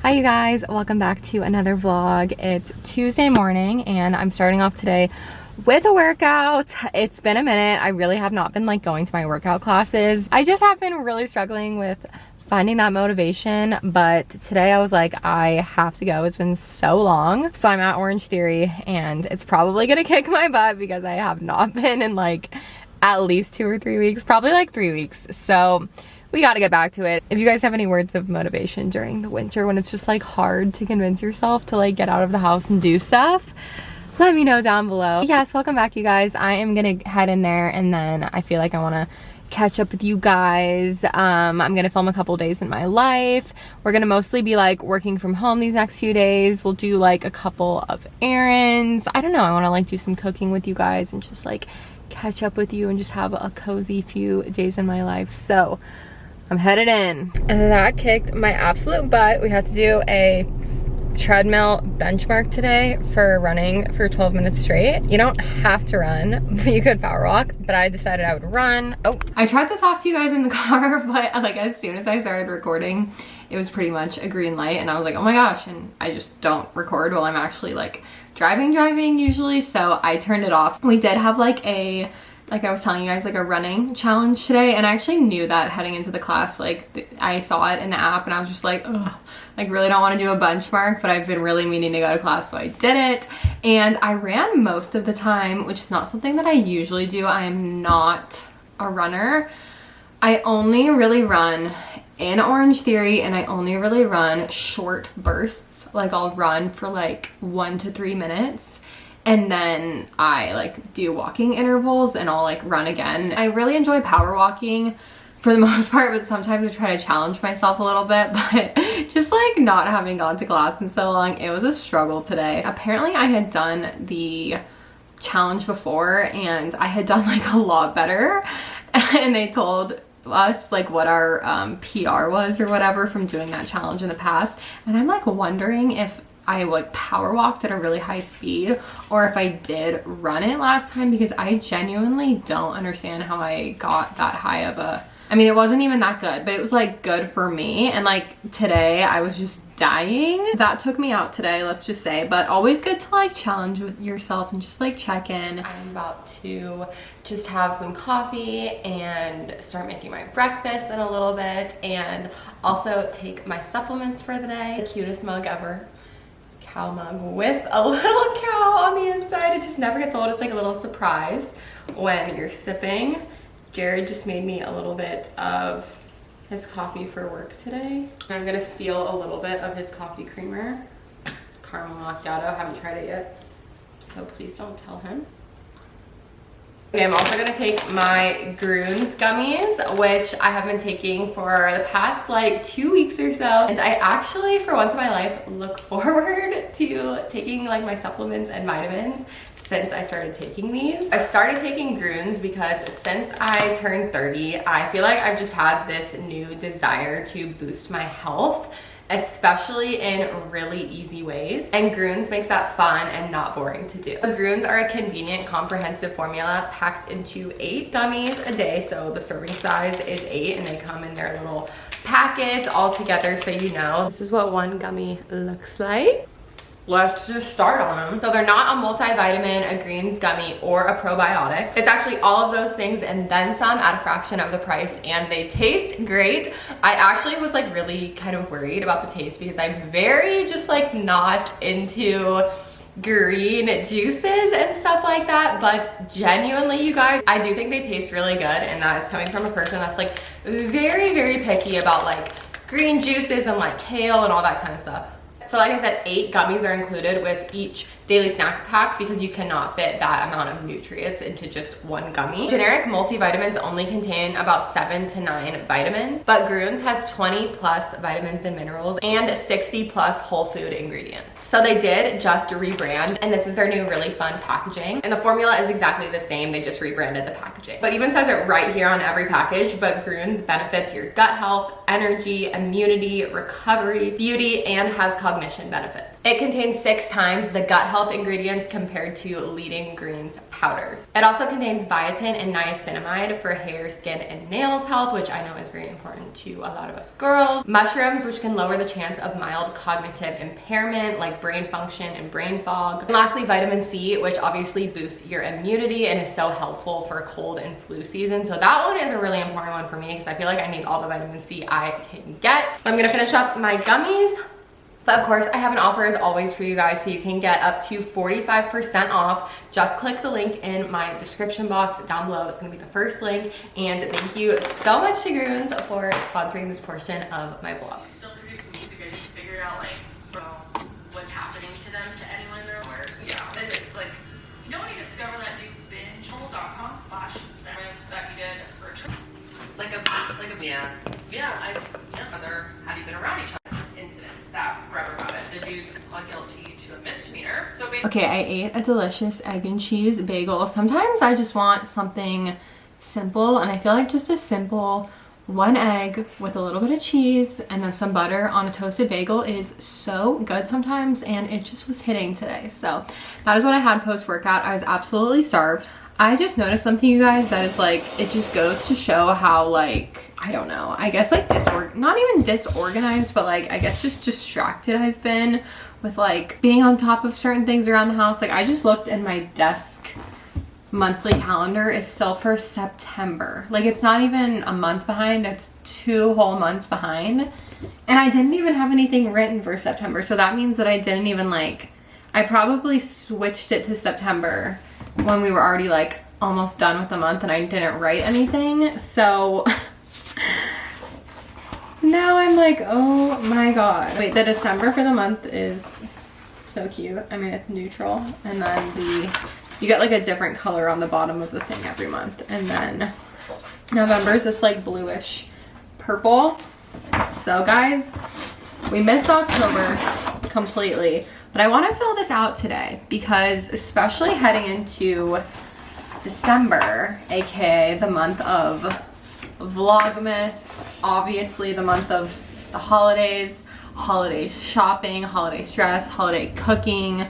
Hi you guys, welcome back to another vlog. It's Tuesday morning and I'm starting off today with a workout. It's been a minute. I really have not been going to my workout classes. I just have been really struggling with finding that motivation, but today I was like, I have to go. It's been so long. So I'm at Orange Theory and it's probably gonna kick my butt because I have not been in at least 2 or 3 weeks, probably 3 weeks. So we got to get back to it. If you guys have any words of motivation during the winter when it's just hard to convince yourself to get out of the house and do stuff, let me know down below. Yes, welcome back you guys. I am gonna head in there and then I feel like I want to catch up with you guys. I'm gonna film a couple days in my life. We're gonna mostly be working from home these next few days. We'll do a couple of errands. I don't know, I want to do some cooking with you guys and just catch up with you and just have a cozy few days in my life. So I'm headed in. And that kicked my absolute butt. We had to do a treadmill benchmark today for running for 12 minutes straight. You don't have to run, but you could power walk, but I decided I would run. Oh, I tried to talk to you guys in the car, but as soon as I started recording, it was pretty much a green light and I was like, oh my gosh, and I just don't record while I'm actually driving usually, so I turned it off. We did have I was telling you guys, a running challenge today, and I actually knew that heading into the class. I saw it in the app and I was just ugh, really don't want to do a benchmark, but I've been really meaning to go to class, so I did it. And I ran most of the time, which is not something that I usually do. I am not a runner. I only really run in Orange Theory, and I only really run short bursts. I'll run for 1 to 3 minutes. And then I do walking intervals and I'll run again. I really enjoy power walking for the most part, but sometimes I try to challenge myself a little bit, but just not having gone to class in so long, it was a struggle today. Apparently I had done the challenge before and I had done a lot better, and they told us what our PR was or whatever from doing that challenge in the past. And I'm wondering if I power walked at a really high speed or if I did run it last time, because I genuinely don't understand how I got that high of a, it wasn't even that good, but it was good for me. And today I was just dying. That took me out today, let's just say, but always good to challenge with yourself and just check in. I'm about to just have some coffee and start making my breakfast in a little bit, and also take my supplements for the day. The cutest mug ever. Cow mug with a little cow on the inside. It just never gets old. It's a little surprise when you're sipping. Jared just made me a little bit of his coffee for work today. I'm gonna steal a little bit of his coffee creamer. Caramel macchiato, haven't tried it yet, so please don't tell him. Okay, I'm also gonna take my Errands gummies, which I have been taking for the past 2 weeks or so. And I actually, for once in my life, look forward to taking my supplements and vitamins since I started taking these. I started taking Errands because since I turned 30, I feel I've just had this new desire to boost my health, especially in really easy ways. And Errands makes that fun and not boring to do. Errands are a convenient, comprehensive formula packed into 8 gummies a day. So the serving size is 8 and they come in their little packet all together, so you know. This is what one gummy looks like. Let's just start on them. So they're not a multivitamin, a greens gummy, or a probiotic. It's actually all of those things and then some at a fraction of the price, and they taste great. I actually was really kind of worried about the taste because I'm very just not into green juices and stuff like that, but genuinely you guys, I do think they taste really good, and that is coming from a person that's very, very picky about green juices and kale and all that kind of stuff. So like I said, 8 gummies are included with each daily snack pack because you cannot fit that amount of nutrients into just one gummy. Generic multivitamins only contain about 7 to 9 vitamins, but Errands has 20 plus vitamins and minerals and 60 plus whole food ingredients. So they did just rebrand, and this is their new really fun packaging. And the formula is exactly the same, they just rebranded the packaging. But even says it right here on every package, but Errands benefits your gut health, energy, immunity, recovery, beauty, and has cognition benefits. It contains 6 times the gut health health ingredients compared to leading greens powders. It also contains biotin and niacinamide for hair, skin, and nails health, which I know is very important to a lot of us girls. Mushrooms, which can lower the chance of mild cognitive impairment like brain function and brain fog. And lastly, vitamin C, which obviously boosts your immunity and is so helpful for cold and flu season. So that one is a really important one for me because I feel like I need all the vitamin C I can get. So I'm gonna finish up my gummies. But of course, I have an offer as always for you guys, so you can get up to 45% off. Just click the link in my description box down below. It's gonna be the first link. And thank you so much to Groons for sponsoring this portion of my vlog. You still produce some music, I just figured out like what's happening to them, to anyone in their work. Yeah, and it's like, you know when you discover that new binge.com/severance that you did for a trip? Had you been around each other? Incidents that forever about it. The dude pled guilty to a misdemeanor. So okay, I ate a delicious egg and cheese bagel. Sometimes I just want something simple, and I feel like just a simple one egg with a little bit of cheese and then some butter on a toasted bagel is so good sometimes, and it just was hitting today. So that is what I had post-workout. I was absolutely starved. I just noticed something, you guys, that is like, it just goes to show how, like, I don't know, I guess like not even disorganized, but like I guess just distracted I've been with like being on top of certain things around the house. Like I just looked and my desk monthly calendar is still for September. Like it's not even a month behind, it's 2 whole months behind. And I didn't even have anything written for September. So that means that I didn't even like, I probably switched it to September when we were already like almost done with the month and I didn't write anything. So now I'm like, oh my god. Wait, the December for the month is so cute. I mean, it's neutral, and then you get like a different color on the bottom of the thing every month. And then November is this like bluish purple. So guys, we missed October completely, but I want to fill this out today because especially heading into December, aka the month of Vlogmas, obviously the month of the holidays, holiday shopping, holiday stress, holiday cooking,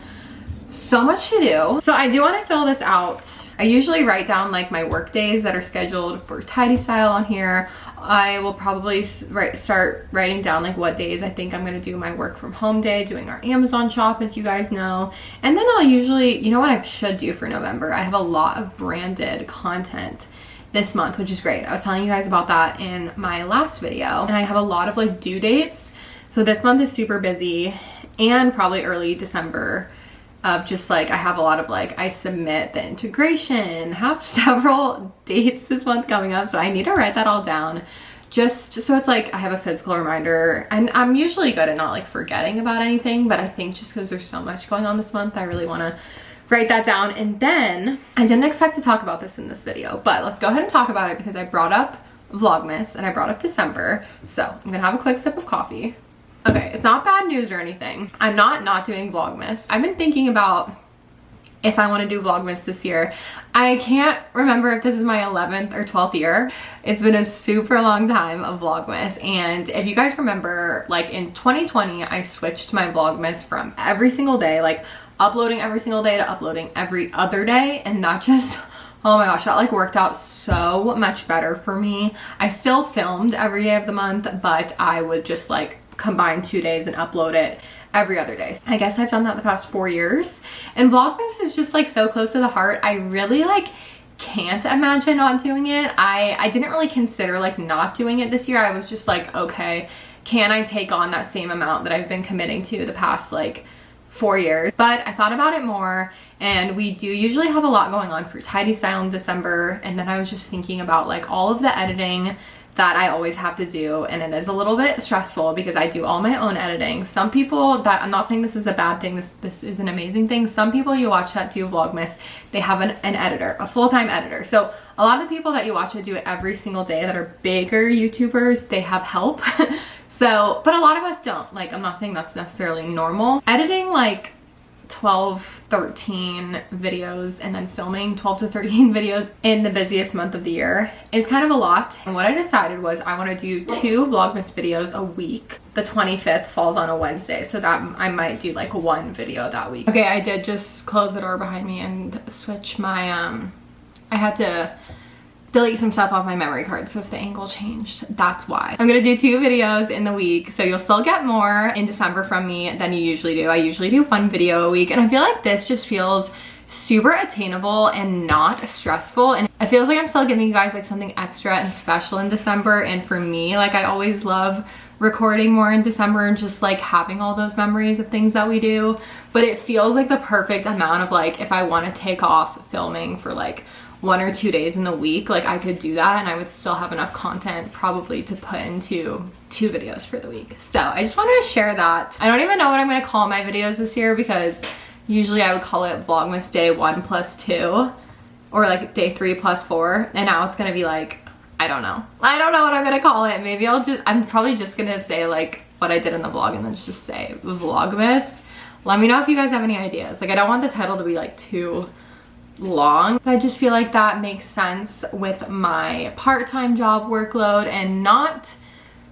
so much to do. So I do want to fill this out. I usually write down like my work days that are scheduled for Tidy Style on here. I will probably start writing down like what days I think I'm going to do my work from home day, doing our Amazon shop, as you guys know. And then I'll usually, you know what I should do for November? I have a lot of branded content this month, which is great. I was telling you guys about that in my last video, and I have a lot of like due dates. So this month is super busy, and probably early December of just like, I have a lot of like, I submit the integration, have several dates this month coming up. So I need to write that all down just so it's like I have a physical reminder. And I'm usually good at not like forgetting about anything, but I think just because there's so much going on this month, I really want to write that down. And then I didn't expect to talk about this in this video, but let's go ahead and talk about it because I brought up Vlogmas and I brought up December. So I'm gonna have a quick sip of coffee. Okay, it's not bad news or anything. I'm not doing Vlogmas. I've been thinking about if I want to do Vlogmas this year. I can't remember if this is my 11th or 12th year. It's been a super long time of Vlogmas. And if you guys remember, like in 2020, I switched my Vlogmas from every single day, like uploading every single day, to uploading every other day. And that just, oh my gosh, that like worked out so much better for me. I still filmed every day of the month, but I would just like combine 2 days and upload it every other day. I guess I've done that the past 4 years, and Vlogmas is just like so close to the heart. I really like can't imagine not doing it. I didn't really consider like not doing it this year. I was just like, okay, can I take on that same amount that I've been committing to the past like 4 years? But I thought about it more, and we do usually have a lot going on for Tidy Style in December. And then I was just thinking about like all of the editing that I always have to do, and it is a little bit stressful because I do all my own editing. Some people, that I'm not saying this is a bad thing, this is an amazing thing. Some people you watch that do Vlogmas, they have an editor, a full-time editor. So a lot of the people that you watch that do it every single day that are bigger YouTubers, they have help. So, but a lot of us don't. Like, I'm not saying that's necessarily normal. Editing like 12, 13 videos and then filming 12 to 13 videos in the busiest month of the year is kind of a lot. And what I decided was I want to do 2 Vlogmas videos a week. The 25th falls on a Wednesday, so that I might do like 1 video that week. Okay, I did just close the door behind me and switch my, I had to delete some stuff off my memory card, so if the angle changed, that's why. I'm gonna do 2 videos in the week, so you'll still get more in December from me than you usually do. I usually do 1 video a week, and I feel like this just feels super attainable and not stressful, and it feels like I'm still giving you guys like something extra and special in December. And for me, like, I always love recording more in December and just like having all those memories of things that we do, but it feels like the perfect amount of like, if I want to take off filming for like 1 or 2 days in the week, like I could do that and I would still have enough content probably to put into 2 videos for the week. So I just wanted to share that. I don't even know what I'm going to call my videos this year, because usually I would call it Vlogmas day 1 plus 2 or like day 3 plus 4, and now it's going to be like, I don't know what I'm going to call it. Maybe I'm probably just going to say like what I did in the vlog and then just say Vlogmas. Let me know if you guys have any ideas. Like, I don't want the title to be like too long, but I just feel like that makes sense with my part-time job workload. And not,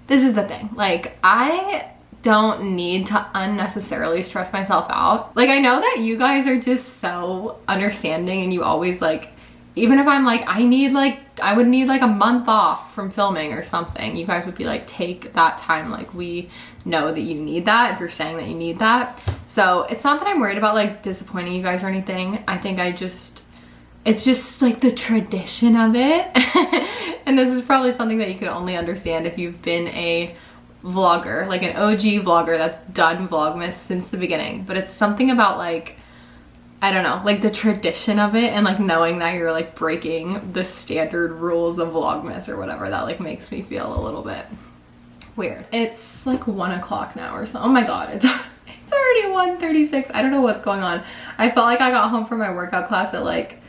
this is the thing, like, I don't need to unnecessarily stress myself out. Like, I know that you guys are just so understanding, and you always like, even if I'm like, I would need like a month off from filming or something, you guys would be like, take that time. Like, we know that you need that if you're saying that you need that. So it's not that I'm worried about like disappointing you guys or anything. I think it's just like the tradition of it. And this is probably something that you can only understand if you've been a vlogger, like an OG vlogger that's done Vlogmas since the beginning. But it's something about like, I don't know, like the tradition of it, and like knowing that you're like breaking the standard rules of Vlogmas or whatever, that like makes me feel a little bit weird. It's like 1 o'clock now or so. Oh my god, it's already 1:36. I don't know what's going on. I felt like I got home from my workout class at like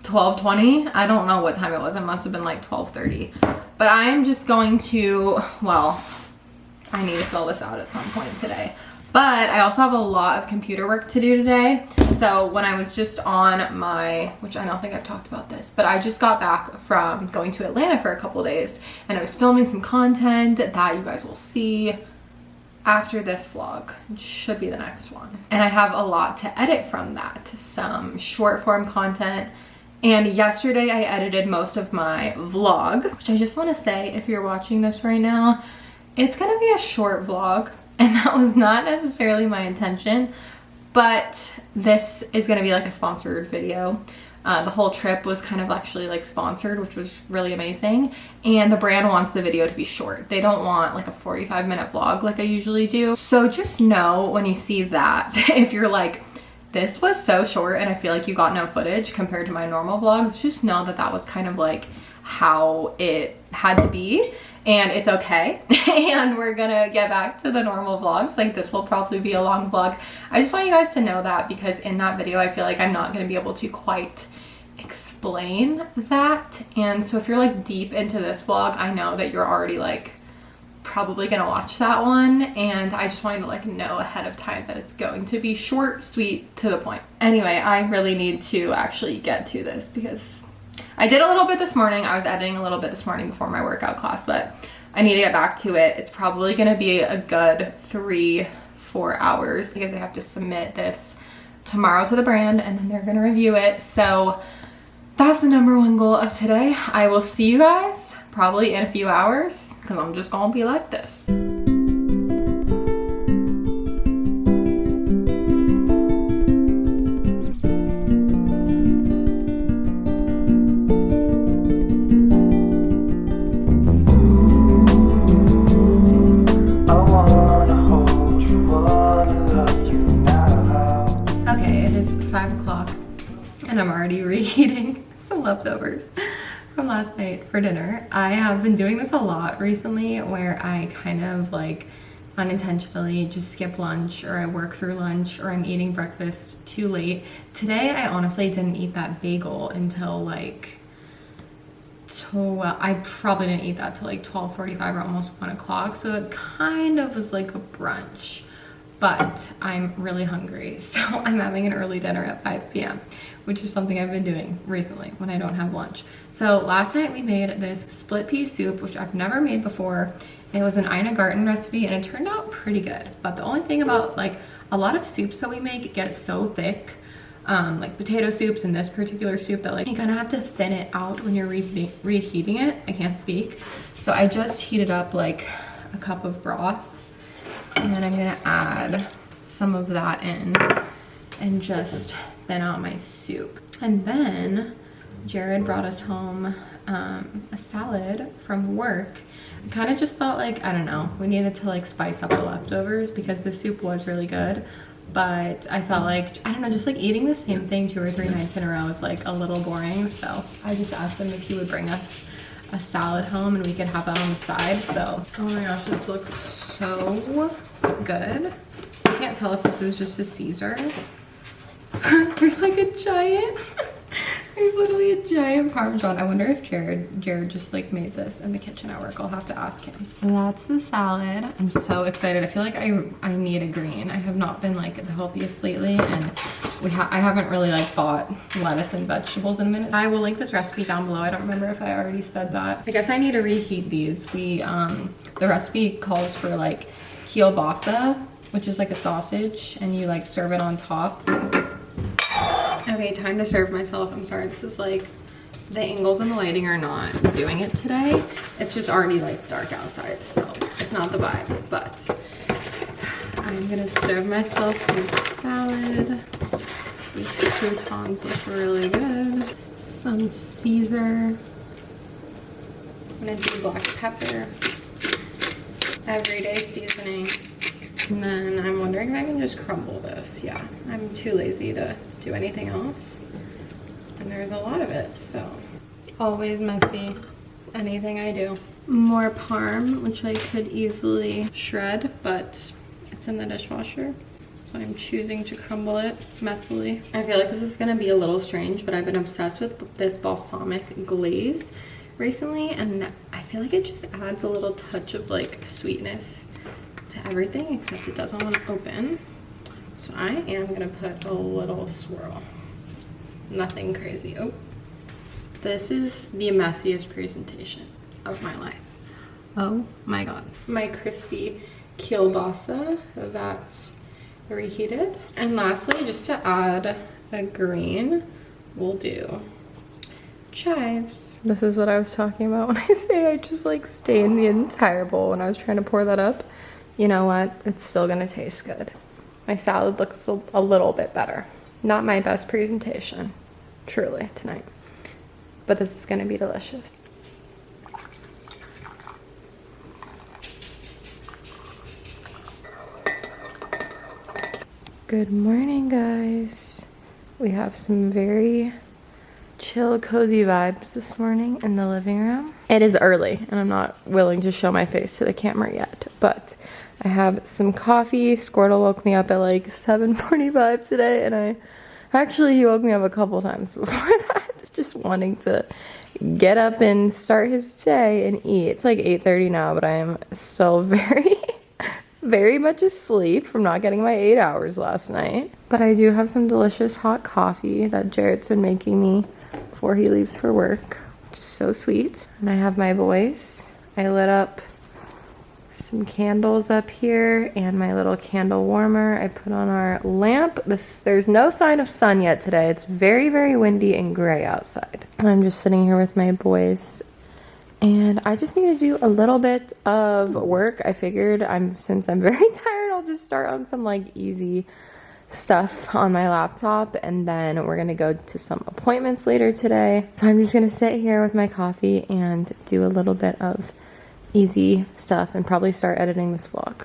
12:20. I don't know what time it was. It must have been like 12:30. But I am just going to, well, I need to fill this out at some point today. But I also have a lot of computer work to do today. So when I was just on my, which I don't think I've talked about this, but I just got back from going to Atlanta for a couple days, and I was filming some content that you guys will see after this vlog. It should be the next one. And I have a lot to edit from that, some short form content. And yesterday I edited most of my vlog, which I just want to say, if you're watching this right now, it's gonna be a short vlog. And that was not necessarily my intention, but this is gonna be like a sponsored video. The whole trip was kind of actually like sponsored, which was really amazing. And the brand wants the video to be short. They don't want like a 45-minute vlog like I usually do. So just know when you see that, if you're like, this was so short and I feel like you got no footage compared to my normal vlogs, just know that that was kind of like how it had to be. And it's okay. And we're gonna get back to the normal vlogs. Like, this will probably be a long vlog. I just want you guys to know that, because in that video I feel like I'm not gonna be able to quite explain that. And so if you're like deep into this vlog, I know that you're already like probably gonna watch that one, and I just wanted to like know ahead of time that it's going to be short, sweet, to the point. Anyway, I really need to actually get to this, because I did a little bit this morning. I was editing a little bit this morning before my workout class, but I need to get back to it. It's probably gonna be a good 3-4 hours, because I have to submit this tomorrow to the brand and then they're gonna review it. So that's the #1 goal of today. I will see you guys probably in a few hours, because I'm just gonna be like this. And I'm already reheating some leftovers from last night for dinner. I have been doing this a lot recently, where I kind of like unintentionally just skip lunch, or I work through lunch, or I'm eating breakfast too late. Today I honestly didn't eat that bagel until like I probably didn't eat that till like 12:45 or almost 1 o'clock, so it kind of was like a brunch. but I'm really hungry. So I'm having an early dinner at 5 p.m., which is something I've been doing recently when I don't have lunch. So last night we made this split pea soup, which I've never made before. It was an Ina Garten recipe and it turned out pretty good. But the only thing about like a lot of soups that we make, it gets so thick, like potato soups and this particular soup, that like you kind of have to thin it out when you're reheating it. I can't speak. So I just heated up like a cup of broth and I'm gonna add some of that in and just thin out my soup. And then Jared brought us home a salad from work. I kind of just thought like, I don't know, we needed to like spice up the leftovers because the soup was really good. But I felt like, I don't know, just like eating the same thing 2 or 3 nights in a row is like a little boring. So I just asked him if he would bring us a salad home and we could have that on the side. So, oh my gosh, this looks so good. I can't tell if this is just a Caesar. There's like a giant, there's literally a giant Parmesan. I wonder if Jared just like made this in the kitchen at work. I'll have to ask him. That's the salad. I'm so excited. I feel like I need a green. I have not been like the healthiest lately, and I haven't really like bought lettuce and vegetables in a minute. I will link this recipe down below. I don't remember if I already said that. I guess I need to reheat these. The recipe calls for like kielbasa, which is like a sausage, and you like serve it on top. Okay, time to serve myself. I'm sorry, this is like, the angles and the lighting are not doing it today. It's just already like dark outside, so it's not the vibe, but I'm gonna serve myself some salad. These croutons look really good. Some Caesar. I'm gonna do black pepper. Everyday seasoning. And then I'm wondering if I can just crumble this. Yeah, I'm too lazy to do anything else. And there's a lot of it, so. Always messy, anything I do. More parm, which I could easily shred, but it's in the dishwasher. So I'm choosing to crumble it messily. I feel like this is gonna be a little strange, but I've been obsessed with this balsamic glaze recently, and I feel like it just adds a little touch of like sweetness to everything, except it doesn't want to open. So I am gonna put a little swirl. Nothing crazy. Oh, this is the messiest presentation of my life. Oh my god. My crispy kielbasa that's reheated. And lastly, just to add a green, we'll do chives. This is what I was talking about when I say I just like stained the entire bowl when I was trying to pour that up. You know what? It's still gonna taste good. My salad looks a little bit better. Not my best presentation, truly, tonight. But this is gonna be delicious. Good morning, guys. We have some very chill, cozy vibes this morning in the living room. It is early, and I'm not willing to show my face to the camera yet, but I have some coffee. Squirtle woke me up at like 7:45 today, and he woke me up a couple times before that, just wanting to get up and start his day and eat. It's like 8:30 now, but I am still very much asleep from not getting my 8 hours last night. But I do have some delicious hot coffee that Jared's been making me before he leaves for work, which is so sweet. And I have my boys. I lit up some candles up here and my little candle warmer. I put on our lamp. There's no sign of sun yet today. It's very, very windy and gray outside. And I'm just sitting here with my boys, and I just need to do a little bit of work. I figured since I'm very tired, I'll just start on some like easy stuff on my laptop, and then we're gonna go to some appointments later today. So I'm just gonna sit here with my coffee and do a little bit of easy stuff and probably start editing this vlog.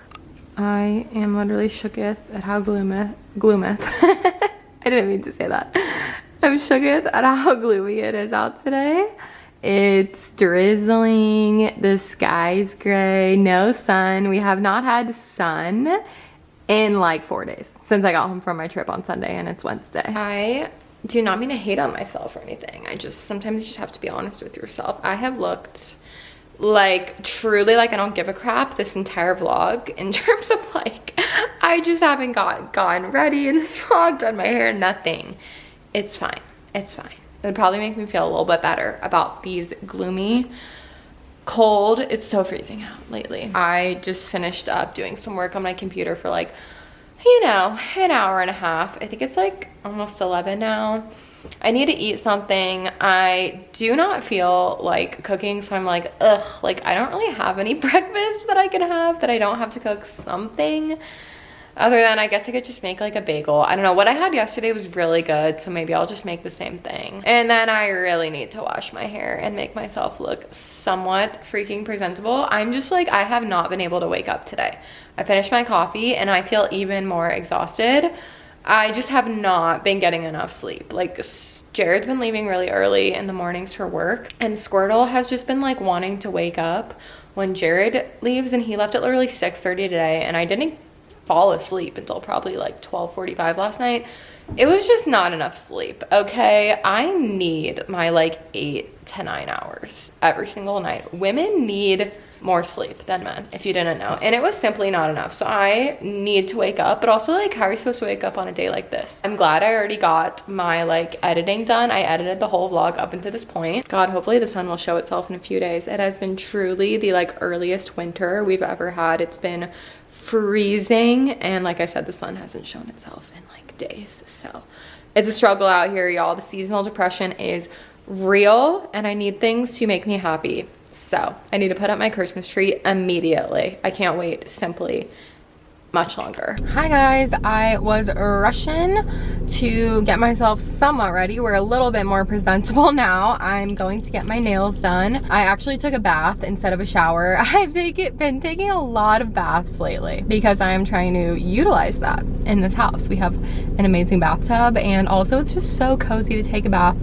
I am literally shooketh at how gloometh. I didn't mean to say that. I'm shooketh at how gloomy it is out today. It's drizzling, the sky's gray, no sun. We have not had sun in like 4 days since I got home from my trip on Sunday, and it's Wednesday. I do not mean to hate on myself or anything. Sometimes you just have to be honest with yourself. I have looked like truly like I don't give a crap this entire vlog in terms of like, I I just haven't gotten ready in this vlog, done my hair, nothing. It's fine. It's fine. It would probably make me feel a little bit better about these gloomy cold. It's so freezing out lately. I just finished up doing some work on my computer for like, you know, an hour and a half. I think it's like almost 11 now. I need to eat something. I do not feel like cooking, so I'm like, ugh, like I don't really have any breakfast that I could have that I don't have to cook something. Other than, I guess I could just make like a bagel. I don't know. What I had yesterday was really good, so maybe I'll just make the same thing. And then I really need to wash my hair and make myself look somewhat freaking presentable. I'm just like, I have not been able to wake up today. I finished my coffee and I feel even more exhausted. I just have not been getting enough sleep. Like, Jared's been leaving really early in the mornings for work, and Squirtle has just been like wanting to wake up when Jared leaves, and he left at literally 6:30 today, and I didn't fall asleep until probably like 12:45 last night. It was just not enough sleep, okay? I need my like 8 to 9 hours every single night. Women need more sleep than men, if you didn't know, and it was simply not enough. So I need to wake up, but also like, how are you supposed to wake up on a day like this? I'm glad I already got my like editing done. I edited the whole vlog up until this point. God, hopefully the sun will show itself in a few days. It has been truly the like earliest winter we've ever had. It's been freezing, and like I said, the sun hasn't shown itself in like days, so it's a struggle out here, y'all. The seasonal depression is real, and I need things to make me happy. So I need to put up my Christmas tree immediately. I can't wait simply much longer. Hi guys, I was rushing to get myself somewhat ready. We're a little bit more presentable now. I'm going to get my nails done. I actually took a bath instead of a shower. I've been taking a lot of baths lately because I am trying to utilize that in this house. We have an amazing bathtub, and also it's just so cozy to take a bath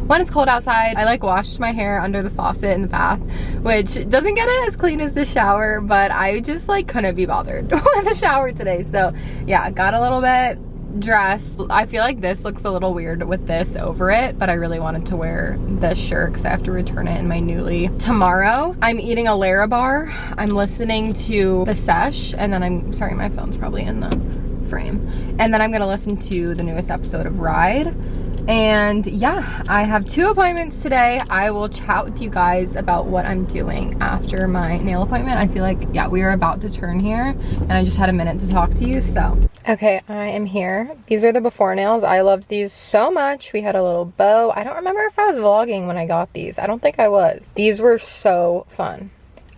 when it's cold outside. I like washed my hair under the faucet in the bath, which doesn't get it as clean as the shower, but I just like couldn't be bothered with the shower today. So yeah, got a little bit dressed. I feel like this looks a little weird with this over it, but I really wanted to wear this shirt because I have to return it in my Newly tomorrow. I'm eating a Lara bar. I'm listening to The Sesh, and then I'm sorry, my phone's probably in the frame, and then I'm gonna listen to the newest episode of Ride. And yeah, I have 2 appointments today. I will chat with you guys about what I'm doing after my nail appointment. I feel like, yeah, we are about to turn here, and I just had a minute to talk to you, so. Okay, I am here. These are the before nails. I loved these so much. We had a little bow. I don't remember if I was vlogging when I got these. I don't think I was. These were so fun.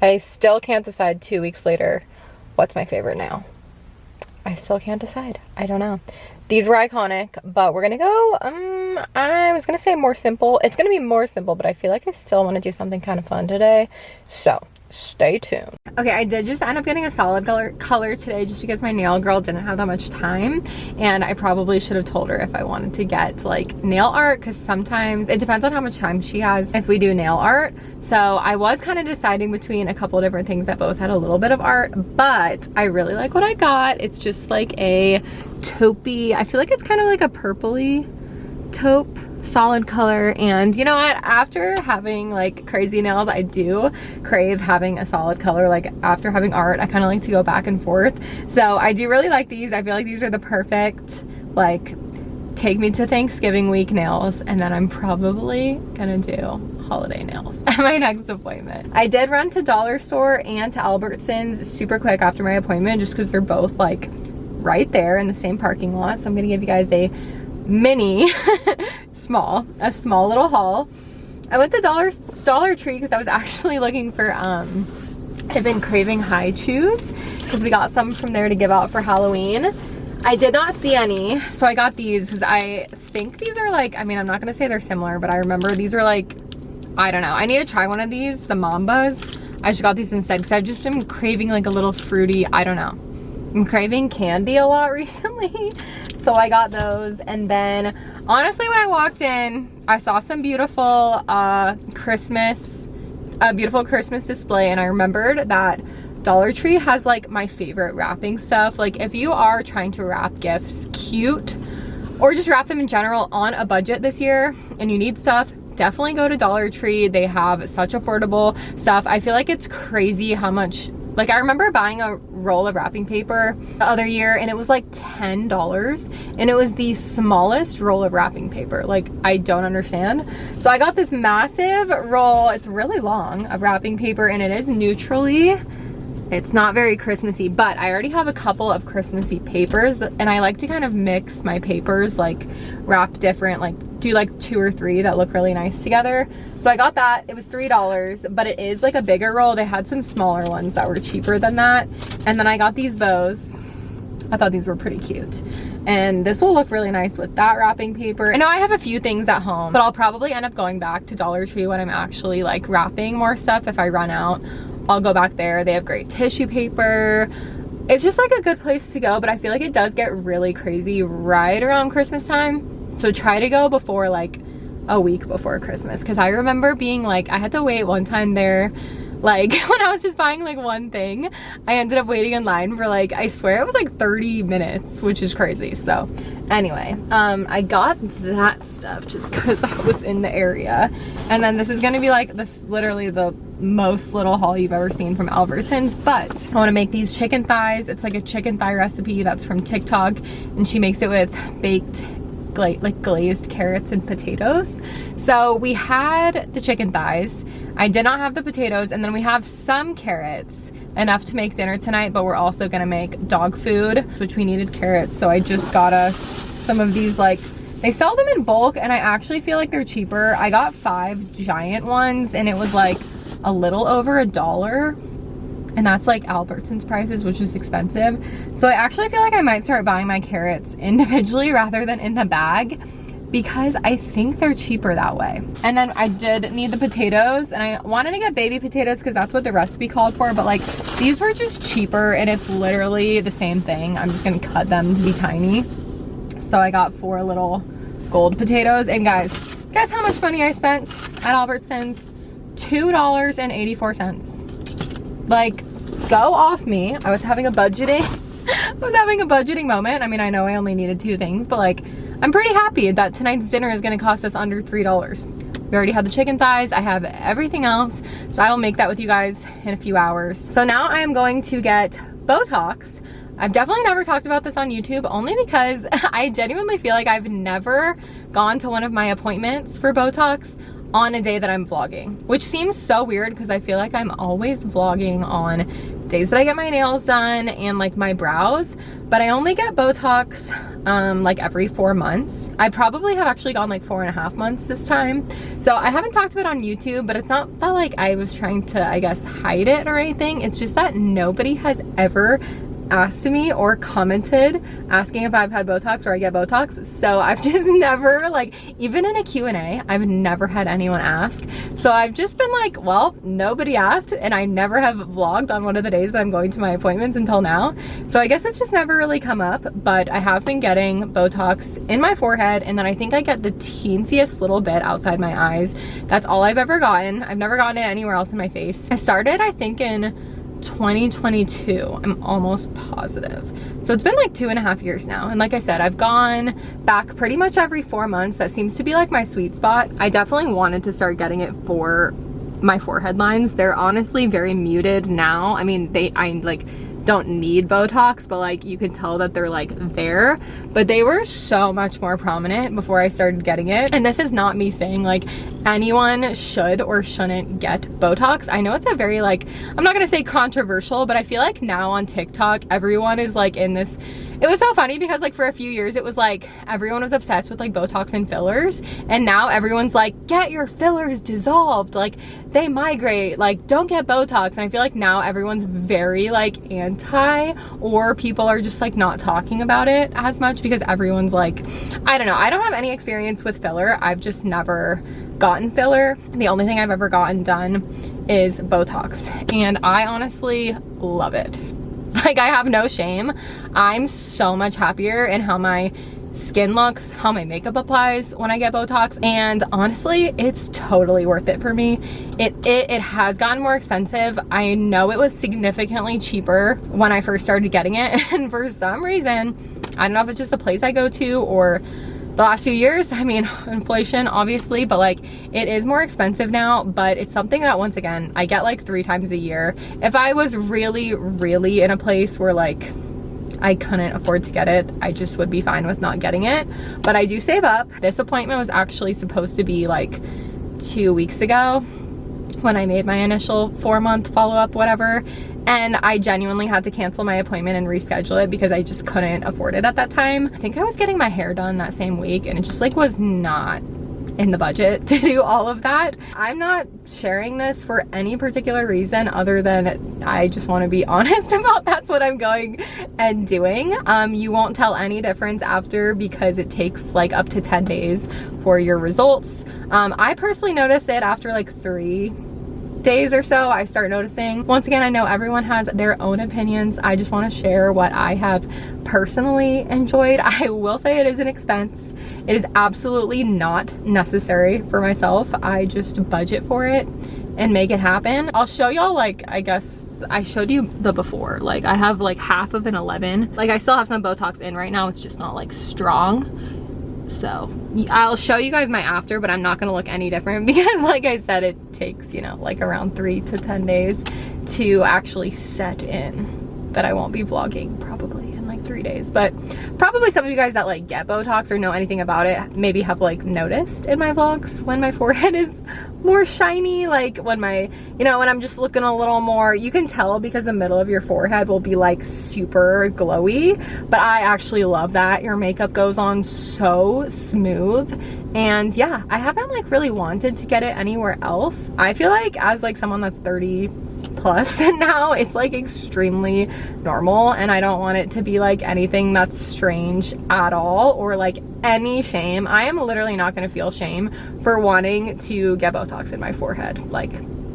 I still can't decide 2 weeks later what's my favorite nail. I still can't decide. I don't know. These were iconic, but we're gonna go, I was gonna say more simple. It's gonna be more simple, but I feel like I still want to do something kind of fun today. So stay tuned. Okay, I did just end up getting a solid color today just because my nail girl didn't have that much time, and I probably should have told her if I wanted to get like nail art, because sometimes it depends on how much time she has if we do nail art. So I was kind of deciding between a couple of different things that both had a little bit of art, but I really like what I got. It's just like a taupey, I feel like it's kind of like a purpley taupe solid color, and you know what, after having like crazy nails, I do crave having a solid color. Like after having art, I kind of like to go back and forth, so I do really like these. I feel like these are the perfect like take me to Thanksgiving week nails, and then I'm probably gonna do holiday nails at my next appointment. I did run to Dollar Store and to Albertsons super quick after my appointment just because they're both like right there in the same parking lot, so I'm gonna give you guys a mini small little haul. I went to Dollar Tree because I was actually looking for I've been craving high chews because we got some from there to give out for Halloween. I did not see any, so I got these because I think these are like, I mean, I'm not gonna say they're similar, but I remember these are like, I don't know, I need to try one of these, the Mambas. I just got these instead because I've just been craving like a little fruity, I don't know, I'm craving candy a lot recently, so I got those. And then honestly, when I walked in, I saw some beautiful Christmas display, and I remembered that Dollar Tree has like my favorite wrapping stuff. Like if you are trying to wrap gifts cute, or just wrap them in general on a budget this year and you need stuff, definitely go to Dollar Tree. They have such affordable stuff. I feel like it's crazy how much Like, I remember buying a roll of wrapping paper the other year and it was like $10 and it was the smallest roll of wrapping paper. Like, I don't understand. So I got this massive roll, it's really long, of wrapping paper, and it is neutrally. It's not very Christmassy, but I already have a couple of Christmassy papers and I like to kind of mix my papers, like wrap different, like do like 2 or 3 that look really nice together. So I got that. It was $3, but it is like a bigger roll. They had some smaller ones that were cheaper than that. And then I got these bows. I thought these were pretty cute. And this will look really nice with that wrapping paper. I know I have a few things at home, but I'll probably end up going back to Dollar Tree when I'm actually like wrapping more stuff. If I run out, I'll go back there. They have great tissue paper. It's just like a good place to go, but I feel like it does get really crazy right around Christmas time. So try to go before like a week before Christmas, because I remember being like, I had to wait one time there, like when I was just buying like one thing, I ended up waiting in line for like, I swear it was like 30 minutes, which is crazy. So anyway, I got that stuff just because I was in the area. And then this is gonna be like this, literally the most little haul you've ever seen from Albertsons, but I want to make these chicken thighs. It's like a chicken thigh recipe that's from TikTok, and she makes it with baked like glazed carrots and potatoes. So we had the chicken thighs, I did not have the potatoes, and then we have some carrots, enough to make dinner tonight, but we're also gonna make dog food, which we needed carrots. So I just got us some of these, like they sell them in bulk and I actually feel like they're cheaper. I got 5 giant ones and it was like a little over $1, and that's like Albertsons prices, which is expensive. So I actually feel like I might start buying my carrots individually rather than in the bag, because I think they're cheaper that way. And then I did need the potatoes, and I wanted to get baby potatoes because that's what the recipe called for, but like these were just cheaper and it's literally the same thing. I'm just gonna cut them to be tiny. So I got 4 little gold potatoes, and guys, guess how much money I spent at Albertsons? $2.84. Like, go off me. I was having a budgeting moment. I mean, I know I only needed 2 things, but like, I'm pretty happy that tonight's dinner is gonna cost us under $3. We already had the chicken thighs. I have everything else, so I will make that with you guys in a few hours. So now I am going to get Botox. I've definitely never talked about this on YouTube, only because I genuinely feel like I've never gone to one of my appointments for Botox on a day that I'm vlogging, which seems so weird because I feel like I'm always vlogging on days that I get my nails done and like my brows, but I only get Botox like every 4 months. I probably have actually gone like 4.5 months this time. So I haven't talked about it on YouTube, but it's not that like I was trying to, I guess, hide it or anything. It's just that nobody has ever asked me or commented asking if I've had Botox or I get Botox. So I've just never, like, even in a Q&A, I've never had anyone ask. So I've just been like, well, nobody asked, and I never have vlogged on one of the days that I'm going to my appointments until now. So I guess it's just never really come up, but I have been getting Botox in my forehead, and then I think I get the teensiest little bit outside my eyes. That's all I've ever gotten. I've never gotten it anywhere else in my face. I started, I think, in 2022, I'm almost positive. So it's been like 2.5 years now, and like I said, I've gone back pretty much every 4 months. That seems to be like my sweet spot. I definitely wanted to start getting it for my forehead lines. They're honestly very muted now. I mean, I like don't need Botox, but like you can tell that they're like there, but they were so much more prominent before I started getting it. And this is not me saying like anyone should or shouldn't get Botox. I know it's a very, like, I'm not gonna say controversial, but I feel like now on TikTok everyone is like in this. It was so funny because like for a few years it was like everyone was obsessed with like Botox and fillers, and now everyone's like, get your fillers dissolved, like they migrate, like don't get Botox. And I feel like now everyone's very like anti, or people are just like not talking about it as much because everyone's like, I don't know. I don't have any experience with filler. I've just never gotten filler. The only thing I've ever gotten done is Botox, and I honestly love it. Like, I have no shame. I'm so much happier in how my skin looks, how my makeup applies when I get Botox, and honestly, it's totally worth it for me. It has gotten more expensive. I know it was significantly cheaper when I first started getting it, and for some reason, I don't know if it's just the place I go to or the last few years. I mean, inflation obviously, but like it is more expensive now, but it's something that once again, I get like 3 times a year. If I was really, really in a place where like I couldn't afford to get it, I just would be fine with not getting it. But I do save up. This appointment was actually supposed to be like 2 weeks ago when I made my initial 4-month follow-up, whatever. And I genuinely had to cancel my appointment and reschedule it because I just couldn't afford it at that time. I think I was getting my hair done that same week and it just like was not in the budget to do all of that. I'm not sharing this for any particular reason other than I just want to be honest about that's what I'm going and doing. You won't tell any difference after because it takes like up to 10 days for your results. I personally noticed it after like 3 days or so. I start noticing. Once again, I know everyone has their own opinions. I just want to share what I have personally enjoyed. I will say it is an expense. It is absolutely not necessary for myself. I just budget for it and make it happen. I'll show y'all, like, I guess I showed you the before. Like, I have like half of an 11. Like, I still have some Botox in right now. It's just not like strong. So I'll show you guys my after, but I'm not gonna look any different because like I said, it takes, you know, like around 3 to 10 days to actually set in. But I won't be vlogging probably in like 3 days. But probably some of you guys that like get Botox or know anything about it maybe have like noticed in my vlogs when my forehead is more shiny, like when my, you know, when I'm just looking a little more, you can tell because the middle of your forehead will be like super glowy, but I actually love that. Your makeup goes on so smooth. And yeah, I haven't like really wanted to get it anywhere else. I feel like as like someone that's 30 plus now, it's like extremely normal and I don't want it to be like anything that's strange at all or like any shame. I am literally not going to feel shame for wanting to get Botox in my forehead. Like,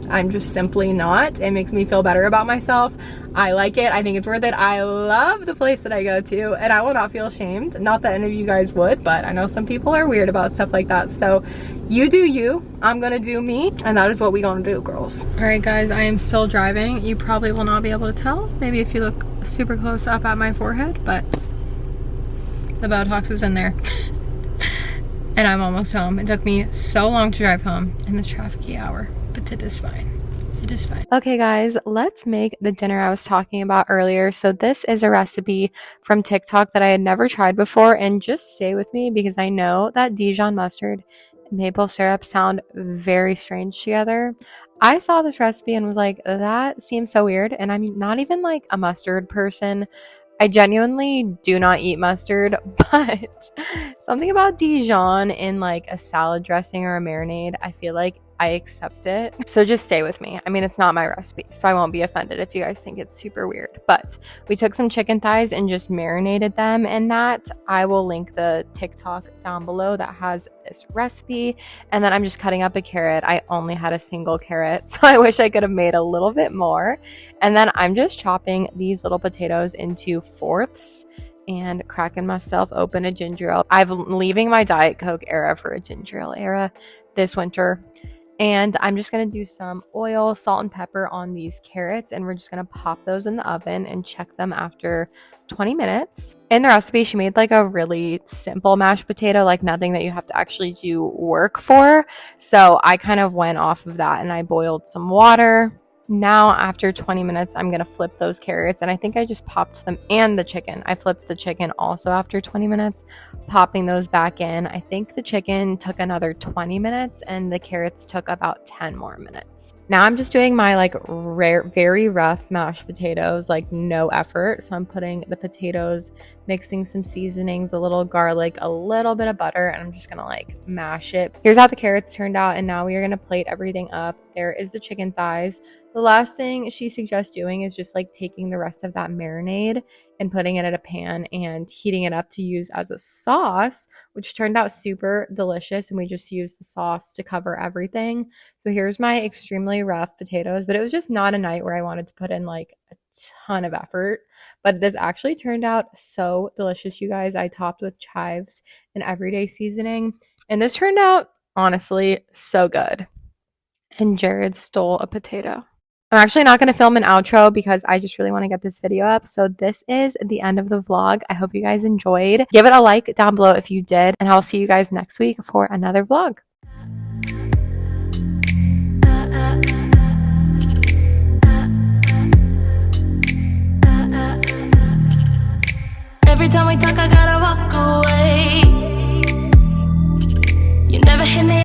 I'm just simply not. It makes me feel better about myself. I like it. I think it's worth it. I love the place that I go to and I will not feel ashamed. Not that any of you guys would, but I know some people are weird about stuff like that. So you do you. I'm gonna do me, and that is what we gonna do, girls. All right, guys, I am still driving. You probably will not be able to tell, maybe if you look super close up at my forehead, but the Botox is in there. And I'm almost home. It took me so long to drive home in this trafficy hour, but it is fine. It is fine. Okay, guys, let's make the dinner I was talking about earlier. So this is a recipe from TikTok that I had never tried before, and just stay with me because I know that Dijon mustard and maple syrup sound very strange together. I saw this recipe and was like, that seems so weird, and I'm not even like a mustard person. I genuinely do not eat mustard, but something about Dijon in like a salad dressing or a marinade, I feel like I accept it. So just stay with me. I mean, it's not my recipe, so I won't be offended if you guys think it's super weird. But we took some chicken thighs and just marinated them in that. I will link the TikTok down below that has this recipe. And then I'm just cutting up a carrot. I only had a single carrot, so I wish I could have made a little bit more. And then I'm just chopping these little potatoes into fourths and cracking myself open a ginger ale. I'm leaving my Diet Coke era for a ginger ale era this winter. And I'm just going to do some oil, salt, and pepper on these carrots. And we're just going to pop those in the oven and check them after 20 minutes. In the recipe, she made like a really simple mashed potato, like nothing that you have to actually do work for. So I kind of went off of that and I boiled some water. Now, after 20 minutes, I'm going to flip those carrots. And I think I just popped them and the chicken. I flipped the chicken also after 20 minutes, popping those back in. I think the chicken took another 20 minutes and the carrots took about 10 more minutes. Now I'm just doing my like very rough mashed potatoes, like no effort. So I'm putting the potatoes, mixing some seasonings, a little garlic, a little bit of butter, and I'm just going to like mash it. Here's how the carrots turned out. And now we are going to plate everything up. There is the chicken thighs. The last thing she suggests doing is just like taking the rest of that marinade and putting it in a pan and heating it up to use as a sauce, which turned out super delicious. And we just used the sauce to cover everything. So here's my extremely rough potatoes, but it was just not a night where I wanted to put in like a ton of effort. But this actually turned out so delicious, you guys. I topped with chives and everyday seasoning, and this turned out honestly so good. And Jared stole a potato. I'm actually not going to film an outro because I just really want to get this video up. So this is the end of the vlog. I hope you guys enjoyed. Give it a like down below if you did, and I'll see you guys next week for another vlog. Every time we talk, I gotta walk away. You never hit me.